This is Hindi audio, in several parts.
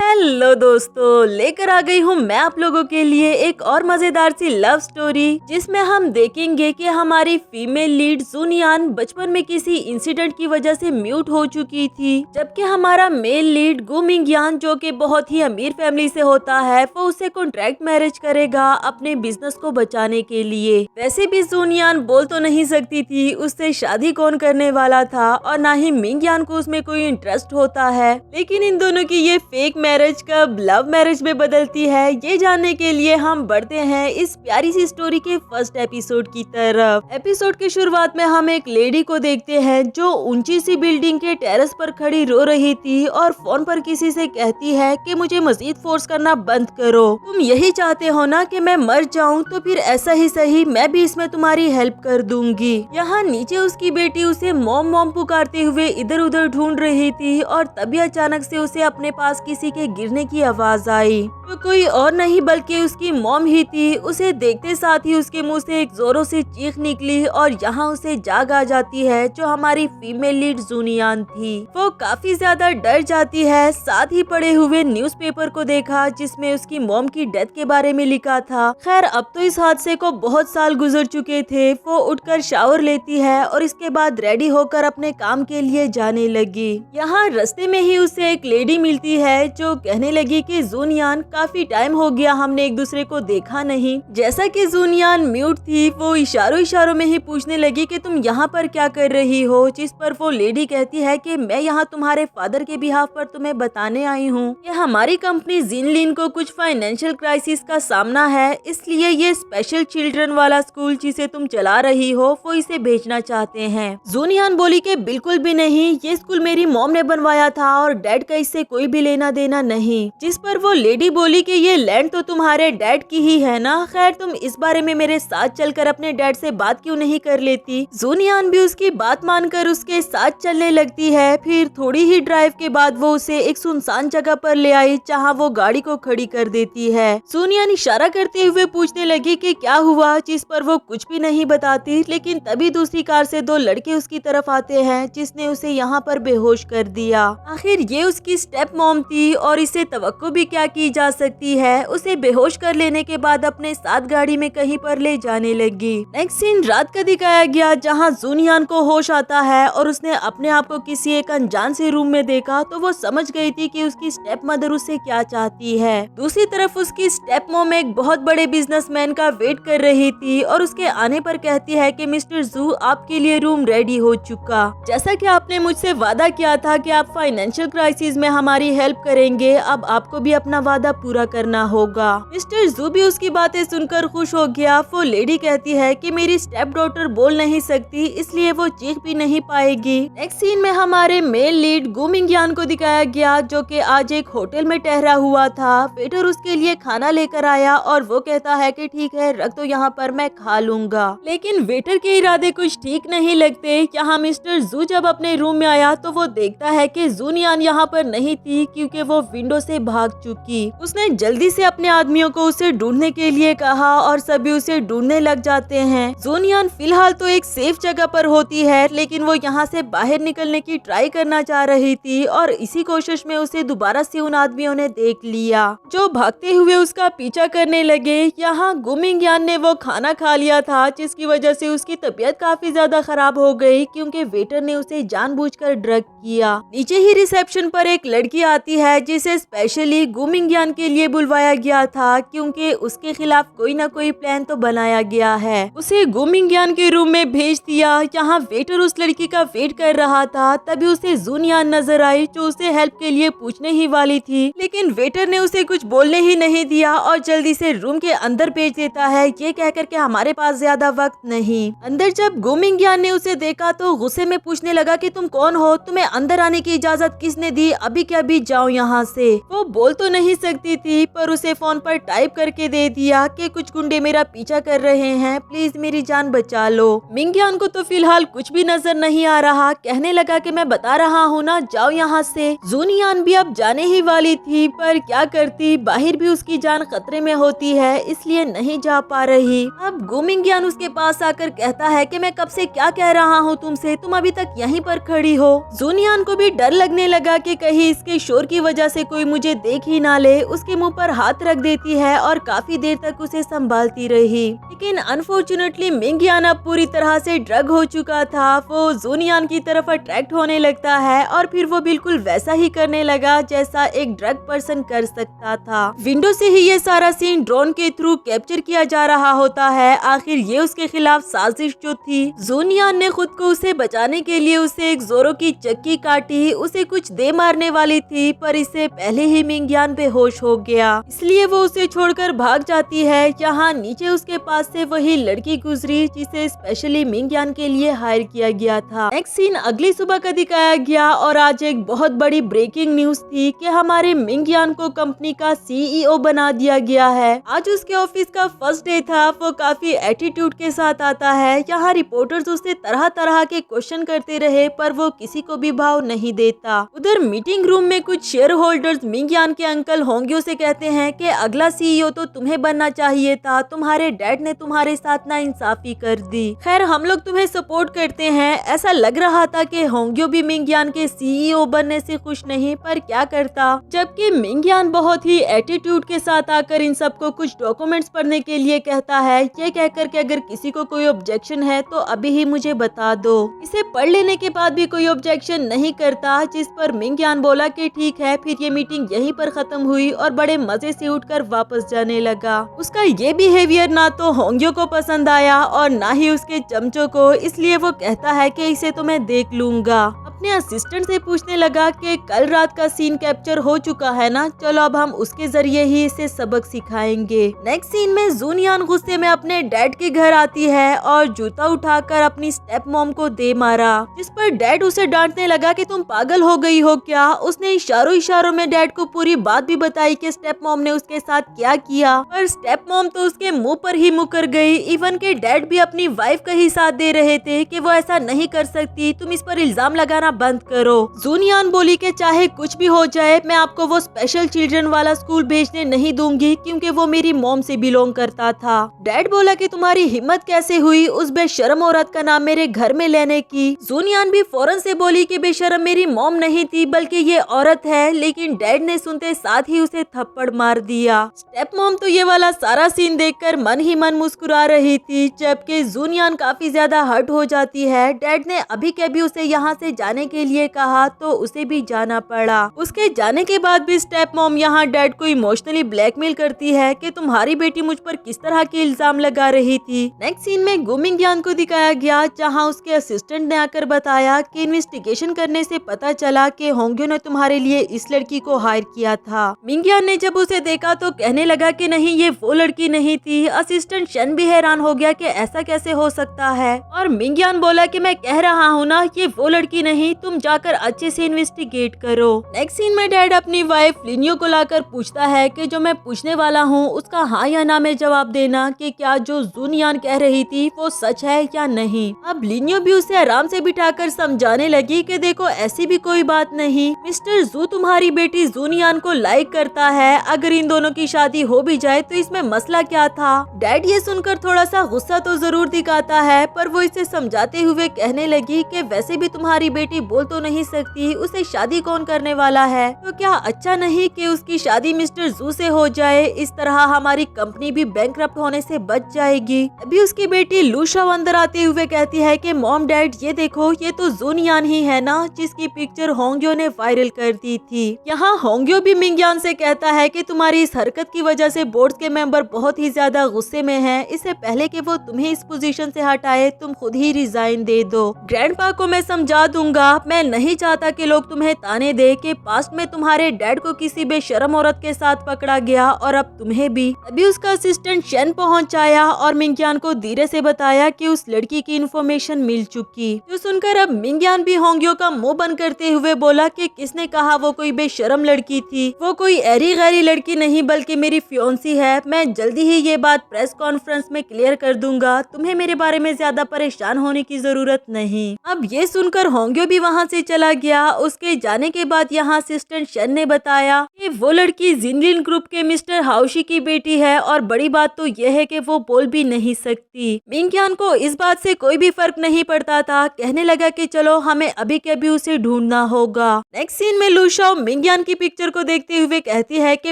हेलो दोस्तों, लेकर आ गई हूँ मैं आप लोगों के लिए एक और मजेदार सी लव स्टोरी, जिसमें हम देखेंगे कि हमारी फीमेल लीड जुनियान बचपन में किसी इंसिडेंट की वजह से म्यूट हो चुकी थी, जबकि हमारा मेल लीड गु मिंगयान, जो कि बहुत ही अमीर फैमिली से होता है, वो उससे कॉन्ट्रैक्ट मैरिज करेगा अपने बिजनेस को बचाने के लिए। वैसे भी जुनियान बोल तो नहीं सकती थी उससे शादी कौन करने वाला था, और ना ही मिंगयान को उसमें कोई इंटरेस्ट होता है, लेकिन इन दोनों की ये फेक मैरिज कब लव मैरिज में बदलती है, ये जानने के लिए हम बढ़ते हैं इस प्यारी सी स्टोरी के फर्स्ट एपिसोड की तरफ। एपिसोड की शुरुआत में हम एक लेडी को देखते हैं जो ऊंची सी बिल्डिंग के टेरेस पर खड़ी रो रही थी और फोन पर किसी से कहती है कि मुझे मजीद फोर्स करना बंद करो, तुम यही चाहते हो ना कि मैं मर जाऊं, तो फिर ऐसा ही सही, मैं भी इसमें तुम्हारी हेल्प कर दूंगी। यहाँ नीचे उसकी बेटी उसे मॉम मॉम पुकारते हुए इधर उधर ढूंढ रही थी, और तभी अचानक से उसे अपने पास किसी के गिरने की आवाज आई, जो कोई और नहीं बल्कि उसकी मॉम ही थी। उसे देखते साथ ही उसके मुंह से एक जोरों से चीख निकली और यहाँ उसे जाग आ जाती है जो हमारी फीमेल लीड जुनियान थी। वो काफी ज्यादा डर जाती है, साथ ही पड़े हुए न्यूज़पेपर को देखा जिसमें उसकी मॉम की डेथ के बारे में लिखा था। खैर अब तो इस हादसे को बहुत साल गुजर चुके थे। वो उठकर शावर लेती है और इसके बाद रेडी होकर अपने काम के लिए जाने लगी। यहाँ रास्ते में ही उसे एक लेडी मिलती है जो कहने लगी कि जुनियान, काफी टाइम हो गया हमने एक दूसरे को देखा नहीं। जैसा कि जुनियान म्यूट थी, वो इशारों इशारों में ही पूछने लगी कि तुम यहाँ पर क्या कर रही हो, जिस पर वो लेडी कहती है कि मैं यहाँ तुम्हारे फादर के बिहाफ पर तुम्हें बताने आई हूँ कि हमारी कंपनी जिनलिन को कुछ फाइनेंशियल क्राइसिस का सामना है, इसलिए ये स्पेशल चिल्ड्रन वाला स्कूल जिसे तुम चला रही हो वो इसे भेजना चाहते हैं। जुनियान बोली कि बिल्कुल भी नहीं, ये स्कूल मेरी मॉम ने बनवाया था और डैड का इससे कोई भी लेना देना नहीं। जिस पर वो लेडी बोली कि ये लैंड तो तुम्हारे डैड की ही है ना, खैर तुम इस बारे में मेरे साथ चलकर अपने डैड से बात क्यों नहीं कर लेती। जुनियान भी उसकी बात मानकर उसके साथ चलने लगती है। फिर थोड़ी ही ड्राइव के बाद वो उसे एक सुनसान जगह पर ले आई, जहाँ वो गाड़ी को खड़ी कर देती है। जुनियान इशारा करते हुए पूछने लगी कि क्या हुआ, जिस पर वो कुछ भी नहीं बताती, लेकिन तभी दूसरी कार से दो लड़के उसकी तरफ आते हैं जिसने उसे यहाँ पर बेहोश कर दिया। आखिर ये उसकी स्टेप मॉम थी और इसे तवक्को भी क्या की जा सकती है। उसे बेहोश कर लेने के बाद अपने साथ गाड़ी में कहीं पर ले जाने लगी। नेक्स्ट सीन रात का दिखाया गया, जहाँ जुनियान को होश आता है और उसने अपने आप को किसी एक अनजान से रूम में देखा, तो वो समझ गई थी कि उसकी स्टेप मदर उससे क्या चाहती है। दूसरी तरफ उसकी स्टेप मॉम एक बहुत बड़े बिजनेसमैन का वेट कर रही थी और उसके आने पर कहती है कि मिस्टर जू, आपके लिए रूम रेडी हो चुका। जैसा कि आपने मुझसे वादा किया था कि आप फाइनेंशियल क्राइसिस में हमारी हेल्प करेंगे, अब आपको भी अपना वादा पूरा करना होगा। मिस्टर जू भी उसकी बातें सुनकर खुश हो गया। वो लेडी कहती है कि मेरी स्टेप डॉटर बोल नहीं सकती, इसलिए वो चीख भी नहीं पाएगी। नेक्स्ट सीन में हमारे मेल लीड गु मिंगयान को दिखाया गया, जो कि आज एक होटल में ठहरा हुआ था। वेटर उसके लिए खाना लेकर आया और वो कहता है कि ठीक है, रख दो यहाँ पर, मैं खा लूंगा। लेकिन वेटर के इरादे कुछ ठीक नहीं लगते। यहाँ मिस्टर जू जब अपने रूम में आया तो वो देखता है कि जुनियान यहाँ पर नहीं थी, क्योंकि वो विंडो से भाग चुकी। उसने जल्दी से अपने आदमियों को उसे ढूंढने के लिए कहा और सभी उसे ढूंढने लग जाते हैं। जुनियान फिलहाल तो एक सेफ जगह पर होती है, लेकिन वो यहाँ से बाहर निकलने की ट्राई करना चाह रही थी और इसी कोशिश में उसे दोबारा से उन आदमियों ने देख लिया जो भागते हुए उसका पीछा करने लगे। यहाँ गु मिंगयान ने वो खाना खा लिया था, जिसकी वजह से उसकी तबीयत काफी ज्यादा खराब हो गई, क्योंकि वेटर ने उसे जानबूझकर ड्रग किया। नीचे ही रिसेप्शन पर एक लड़की आती है जिसे स्पेशली गु मिंगयान के लिए बुलवाया गया था, क्योंकि उसके खिलाफ कोई ना कोई प्लान तो बनाया गया है। उसे गु मिंगयान के रूम में भेज दिया। यहाँ वेटर उस लड़की का वेट कर रहा था, तभी उसे जुनियान नजर आई जो उसे हेल्प के लिए पूछने ही वाली थी, लेकिन वेटर ने उसे कुछ बोलने ही नहीं दिया और जल्दी से रूम के अंदर भेज देता है, ये कहकर के हमारे पास ज्यादा वक्त नहीं। अंदर जब गु मिंगयान ने उसे देखा तो गुस्से में पूछने लगा कि तुम कौन हो, तुम्हें अंदर आने की इजाजत किसने दी, अभी क्या अभी जाओ यहाँ से। वो बोल तो नहीं सकती थी, पर उसे फोन पर टाइप करके दे दिया कि कुछ गुंडे मेरा पीछा कर रहे हैं, प्लीज मेरी जान बचा लो। मिंगयान को तो फिलहाल कुछ भी नजर नहीं आ रहा, कहने लगा कि मैं बता रहा हूँ ना, जाओ यहाँ से। जुनियान भी अब जाने ही वाली थी, पर क्या करती, बाहर भी उसकी जान खतरे में होती है, इसलिए नहीं जा पा रही। अब गु मिंगयान उसके पास आकर कहता है कि मैं कब से क्या कह रहा हूँ तुमसे, तुम अभी तक यहीं पर खड़ी हो। जुनियान को भी डर लगने लगा कि कहीं इसके शोर की वजह से कोई मुझे देख ही ना ले उसके मुंह पर हाथ रख देती है और काफी देर तक उसे संभालती रही। लेकिन अनफॉर्चुनेटली मिंगयान अब पूरी तरह से ड्रग हो चुका था। वो जूनियान की तरफ अट्रैक्ट होने लगता है और फिर वो बिल्कुल वैसा ही करने लगा जैसा एक ड्रग पर्सन कर सकता था। विंडो से ही ये सारा सीन ड्रोन के थ्रू कैप्चर किया जा रहा होता है। आखिर ये उसके खिलाफ साजिश जो थी, जूनियान ने खुद को उसे बचाने के लिए उसे एक जोरों की चक्की काटी, उसे कुछ दे मारने वाली थी पर इससे पहले ही मिंगयान बेहोश हो गया, इसलिए वो उसे छोड़कर भाग जाती है। यहाँ नीचे उसके पास से वही लड़की गुजरी जिसे स्पेशली मिंगयान के लिए हायर किया गया था। नेक्स्ट सीन अगली सुबह का दिखाया गया और आज एक बहुत बड़ी ब्रेकिंग न्यूज थी कि हमारे मिंगयान को कंपनी का सीईओ बना दिया गया है। आज उसके ऑफिस का फर्स्ट डे था। वो काफी एटीट्यूड के साथ आता है। यहाँ रिपोर्टर्स उससे तरह तरह के क्वेश्चन करते रहे पर वो किसी को भी भाव नहीं देता। उधर मीटिंग रूम में कुछ शेयर होल्डर्स मिंगयान के अंकल होंग्यो से कहते हैं कि अगला सीईओ तो तुम्हें बनना चाहिए था, तुम्हारे डैड ने तुम्हारे साथ नाइंसाफी कर दी। खैर हम लोग तुम्हें सपोर्ट करते हैं। ऐसा लग रहा था कि होंग्यो भी मिंगयान के सीईओ बनने से खुश नहीं, पर क्या करता, जबकि मिंगयान बहुत ही एटीट्यूड के साथ आकर इन सबको कुछ डॉक्यूमेंट्स पढ़ने के लिए कहता है, ये कहकर के अगर किसी को कोई ऑब्जेक्शन है तो अभी ही मुझे बता दो। इसे पढ़ लेने के बाद भी कोई ऑब्जेक्शन नहीं करता, जिस पर मिंगयान बोला कि ठीक है। फिर ये मीटिंग यहीं पर खत्म हुई और बड़े मजे से उठकर वापस जाने लगा। उसका ये बिहेवियर ना तो होंग्यो को पसंद आया और ना ही उसके चमचों को, इसलिए वो कहता है कि इसे तो मैं देख लूंगा। अपने असिस्टेंट से पूछने लगा कि कल रात का सीन कैप्चर हो चुका है ना, चलो अब हम उसके जरिए ही इसे सबक सिखाएंगे। नेक्स्ट सीन में जूनियान गुस्से में अपने डैड के घर आती है और जूता उठाकर अपनी स्टेप मॉम को दे मारा, जिस पर डैड उसे डांटने लगा कि तुम पागल हो गई हो क्या। उसने इशारों इशारों में डैड को पूरी बात भी बताई कि स्टेप मॉम ने उसके साथ क्या किया, पर स्टेप मॉम तो उसके मुंह पर ही मुकर गई। इवन के डैड भी अपनी वाइफ का ही साथ दे रहे थे कि वो ऐसा नहीं कर सकती, तुम इस पर इल्जाम लगाना बंद करो। जूनियान बोली कि चाहे कुछ भी हो जाए मैं आपको वो स्पेशल चिल्ड्रन वाला स्कूल भेजने नहीं दूंगी क्योंकि वो मेरी मॉम से बिलोंग करता था। डैड बोला कि तुम्हारी हिम्मत कैसे हुई उस बेशरम औरत का नाम मेरे घर में लेने की। जूनियान भी फौरन से बोली कि बेशरम मेरी मॉम नहीं थी बल्कि ये औरत है, लेकिन डैड ने सुनते साथ ही उसे थप्पड़ मार दिया। स्टेप मॉम तो ये वाला सारा सीन देखकर मन ही मन मुस्कुरा रही थी, जबकि जूनियान काफी ज्यादा हर्ट हो जाती है। डैड ने अभी के भी उसे यहाँ से जाने के लिए कहा तो उसे भी जाना पड़ा। उसके जाने के बाद भी स्टेप मॉम यहाँ डैड को इमोशनली ब्लैकमेल करती है कि तुम्हारी बेटी मुझ पर किस तरह के इल्जाम लगा रही थी। नेक्स्ट सीन में मिंगयान को दिखाया गया जहाँ उसके असिस्टेंट ने आकर बताया कि इन्वेस्टिगेशन करने से पता चला कि होंग्यो ने तुम्हारे लिए इस लड़की को हायर किया था। मिंगयान ने जब उसे देखा तो कहने लगा कि नहीं ये वो लड़की नहीं थी। असिस्टेंट शन भी हैरान हो गया कि ऐसा कैसे हो सकता है और मिंगयान बोला कि मैं कह रहा हूँ ना ये वो लड़की नहीं, तुम जाकर अच्छे से इन्वेस्टिगेट करो। नेक्स्ट सीन में डैड अपनी वाइफ लिनियो को लाकर पूछता है कि जो मैं पूछने वाला हूँ उसका हाँ या ना में जवाब देना कि क्या जो जूनियान कह रही थी वो सच है या नहीं। अब लिनियो भी उसे आराम से बिठाकर समझाने लगी कि देखो ऐसी भी कोई बात नहीं, मिस्टर जू तुम्हारी बेटी जूनियान को लाइक करता है, अगर इन दोनों की शादी हो भी जाए तो इसमें मसला क्या था। डैड ये सुनकर थोड़ा सा गुस्सा तो जरूर दिखाता है पर वो इसे समझाते हुए कहने लगी कि वैसे भी तुम्हारी बेटी बोल तो नहीं सकती, उसे शादी कौन करने वाला है, तो क्या अच्छा नहीं कि उसकी शादी मिस्टर जू से हो जाए, इस तरह हमारी कंपनी भी बैंकरप्ट होने से बच जाएगी। अभी उसकी बेटी लूशा अंदर आते हुए कहती है कि मॉम डैड ये देखो ये तो जूनियान ही है ना जिसकी पिक्चर होंग्यो ने वायरल कर दी थी। यहाँ होंग्यो भी मिंगयान से कहता है कि तुम्हारी इस हरकत की वजह से बोर्ड के मेंबर बहुत ही ज्यादा गुस्से में हैं, इससे पहले कि वो तुम्हें इस पोजीशन से हटाए तुम खुद ही रिजाइन दे दो। ग्रैंडपा को मैं समझा दूंगा, मैं नहीं चाहता कि लोग तुम्हें ताने दे कि पास्ट में तुम्हारे डैड को किसी बेशरम औरत के साथ पकड़ा गया और अब तुम्हें भी। अभी उसका असिस्टेंट शन पहुंच आया और मिंगयान को धीरे से बताया कि उस लड़की की इन्फॉर्मेशन मिल चुकी। जो सुनकर अब मिंगयान भी होंग्यो का मुंह बंद करते हुए बोला कि किसने कहा वो कोई बेशरम लड़की थी, वो कोई ऐरी गैरी लड़की नहीं बल्कि मेरी फियोंसी है। मैं जल्दी ही ये बात प्रेस कॉन्फ्रेंस में क्लियर कर दूंगा, तुम्हें मेरे बारे में ज्यादा परेशान होने की जरूरत नहीं। अब ये सुनकर होंग्यो भी भी वहाँ से चला गया। उसके जाने के बाद यहाँ असिस्टेंट शन ने बताया कि वो लड़की जिनलिन ग्रुप के मिस्टर हाउशी की बेटी है और बड़ी बात तो यह है कि वो बोल भी नहीं सकती। मिंगयान को इस बात से कोई भी फर्क नहीं पड़ता था। कहने लगा कि चलो हमें अभी के अभी उसे ढूंढना होगा। नेक्स्ट सीन में लू शाओ मिंगयान की पिक्चर को देखते हुए कहती है कि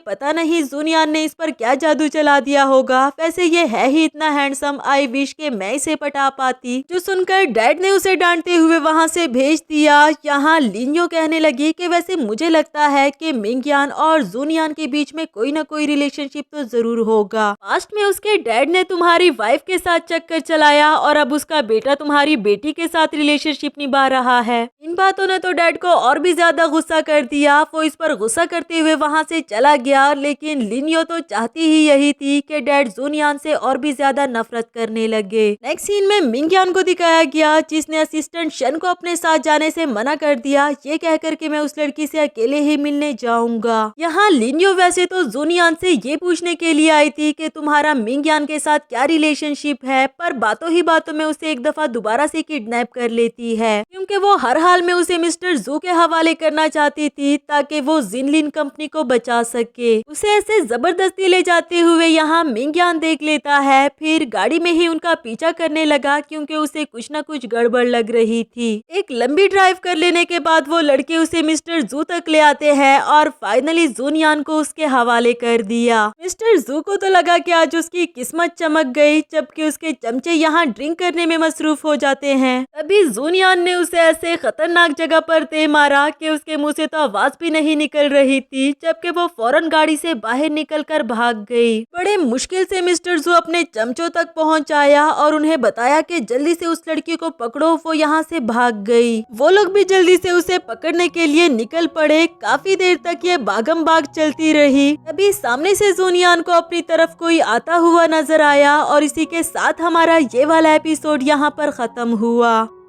पता नहीं जुनियान ने इस पर क्या जादू चला दिया होगा। वैसे ये है ही इतना हैंडसम, आई विश के मैं इसे पटा पाती। जो सुनकर डैड ने उसे डांटते हुए वहाँ से भेज दिया। यहाँ लिन्यो कहने लगी कि वैसे मुझे लगता है कि मिंगयान और जुनियान के बीच में कोई ना कोई रिलेशनशिप तो जरूर होगा। पास्ट में उसके डैड ने तुम्हारी वाइफ के साथ चक्कर चलाया और अब उसका बेटा तुम्हारी बेटी के साथ रिलेशनशिप निभा रहा है। इन बातों ने तो डैड को और भी ज्यादा गुस्सा कर दिया। वो इस पर गुस्सा करते हुए वहाँ से चला गया। लेकिन लिन्यो तो चाहती ही यही थी कि डैड जुनियान से और भी ज्यादा नफरत करने लगे। नेक्स्ट सीन में मिंगयान को दिखाया गया जिसने असिस्टेंट शन को अपने साथ जाने से मना कर दिया, ये कहकर के मैं उस लड़की से अकेले ही मिलने जाऊंगा। यहाँ लिन्यो वैसे तो जुनियान से ये पूछने के लिए आई थी कि तुम्हारा मिंगयान के साथ क्या रिलेशनशिप है, पर बातों ही बातों में उसे एक दफा दोबारा से किडनैप कर लेती है क्योंकि वो हर हाल में उसे मिस्टर जू के हवाले करना चाहती थी ताकि वो जिनलिन कंपनी को बचा सके। उसे ऐसे जबरदस्ती ले जाते हुए यहाँ मिंगयान देख लेता है। फिर गाड़ी में ही उनका पीछा करने लगा क्योंकि उसे कुछ न कुछ गड़बड़ लग रही थी। एक लंबी ड्राइव कर लेने के बाद वो लड़के उसे मिस्टर जू तक ले आते हैं और फाइनली जुनियान को उसके हवाले कर दिया। मिस्टर जू को तो लगा कि आज उसकी किस्मत चमक गई, जबकि उसके चमचे यहाँ ड्रिंक करने में मसरूफ हो जाते हैं। तभी जुनियान ने उसे ऐसे खतरनाक जगह पर दे मारा कि उसके मुंह से तो आवाज भी नहीं निकल रही थी, जबकि वो फौरन गाड़ी से बाहर निकलकर भाग गई। बड़े मुश्किल से मिस्टर जू अपने चमचों तक पहुंच आया और उन्हें बताया कि जल्दी से उस लड़की को पकड़ो। वो यहाँ से भाग गई। वो लोग भी जल्दी से उसे पकड़ने के लिए निकल पड़े। काफी देर तक ये भागम भाग चलती रही। तभी सामने से जुनियान को अपनी तरफ कोई आता हुआ नजर आया और इसी के साथ हमारा ये वाला एपिसोड यहाँ पर खत्म हुआ।